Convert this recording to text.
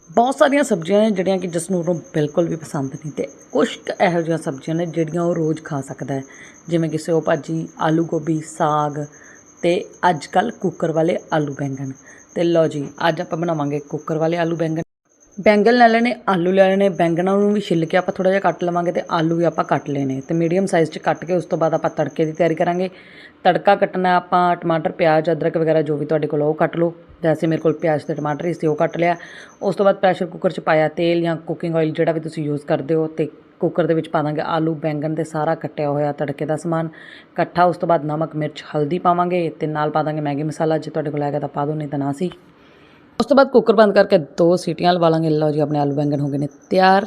ਬਹੁਤ ਸਾਰੀਆਂ ਸਬਜ਼ੀਆਂ ਨੇ ਜਿਹੜੀਆਂ ਕਿ ਜਸਨੂਰ ਨੂੰ ਬਿਲਕੁਲ ਵੀ ਪਸੰਦ ਨਹੀਂ, ਅਤੇ ਕੁਛ ਕੁ ਇਹੋ ਜਿਹੀਆਂ ਸਬਜ਼ੀਆਂ ਨੇ ਜਿਹੜੀਆਂ ਉਹ ਰੋਜ਼ ਖਾ ਸਕਦਾ ਹੈ, ਜਿਵੇਂ ਕਿ ਸਿਓ ਭਾਜੀ, ਆਲੂ ਗੋਭੀ, ਸਾਗ ਅਤੇ ਅੱਜ ਕੱਲ੍ਹ ਕੁੱਕਰ ਵਾਲੇ ਆਲੂ ਬੈਂਗਣ। ਅਤੇ ਲਓ ਜੀ, ਅੱਜ ਆਪਾਂ ਬਣਾਵਾਂਗੇ ਕੁੱਕਰ ਵਾਲੇ ਆਲੂ ਬੈਂਗਣ। ਬੈਂਗਣ ਲੈ ਲੈਣੇ, ਆਲੂ ਲੈ ਲੈਣੇ। ਬੈਂਗਣਾਂ ਨੂੰ ਵੀ ਛਿੱਲ ਕੇ ਆਪਾਂ ਥੋੜ੍ਹਾ ਜਿਹਾ ਕੱਟ ਲਵਾਂਗੇ, ਅਤੇ ਆਲੂ ਵੀ ਆਪਾਂ ਕੱਟ ਲੈਣੇ ਅਤੇ ਮੀਡੀਅਮ ਸਾਈਜ਼ 'ਚ ਕੱਟ ਕੇ ਉਸ ਤੋਂ ਬਾਅਦ ਆਪਾਂ ਤੜਕੇ ਦੀ ਤਿਆਰੀ ਕਰਾਂਗੇ। ਤੜਕਾ ਕੱਟਣਾ ਆਪਾਂ ਟਮਾਟਰ, ਪਿਆਜ਼, ਅਦਰਕ ਵਗੈਰਾ ਜੋ ਵੀ ਤੁਹਾਡੇ ਕੋਲ ਉਹ ਕੱਟ ਲਓ। ਵੈਸੇ ਮੇਰੇ ਕੋਲ ਪਿਆਜ਼ ਅਤੇ ਟਮਾਟਰ ਹੀ ਸੀ, ਉਹ ਕੱਟ ਲਿਆ। ਉਸ ਤੋਂ ਬਾਅਦ ਪ੍ਰੈਸ਼ਰ ਕੁੱਕਰ 'ਚ ਪਾਇਆ ਤੇਲ ਜਾਂ ਕੁਕਿੰਗ ਆਇਲ, ਜਿਹੜਾ ਵੀ ਤੁਸੀਂ ਯੂਜ਼ ਕਰਦੇ ਹੋ, ਅਤੇ ਕੁੱਕਰ ਦੇ ਵਿੱਚ ਪਾ ਦਾਂਗੇ ਆਲੂ ਬੈਂਗਣ ਅਤੇ ਸਾਰਾ ਕੱਟਿਆ ਹੋਇਆ ਤੜਕੇ ਦਾ ਸਮਾਨ ਇਕੱਠਾ। ਉਸ ਤੋਂ ਬਾਅਦ ਨਮਕ, ਮਿਰਚ, ਹਲਦੀ ਪਾਵਾਂਗੇ ਅਤੇ ਨਾਲ ਪਾ ਦਾਂਗੇ ਮੈਗੀ ਮਸਾਲਾ। ਜੇ ਤੁਹਾਡੇ ਕੋਲ ਹੈਗਾ ਤਾਂ ਪਾ ਦਿਓ, ਨਹੀਂ ਤਾਂ ਨਾ ਸੀ। ਉਸ ਤੋਂ ਬਾਅਦ ਕੁੱਕਰ ਬੰਦ ਕਰਕੇ 2 ਸੀਟੀਆਂ ਲਵਾ ਲਾਂਗੇ। ਲਓ ਜੀ, ਆਪਣੇ ਆਲੂ ਬੈਂਗਣ ਹੋ ਗਏ ਨੇ ਤਿਆਰ।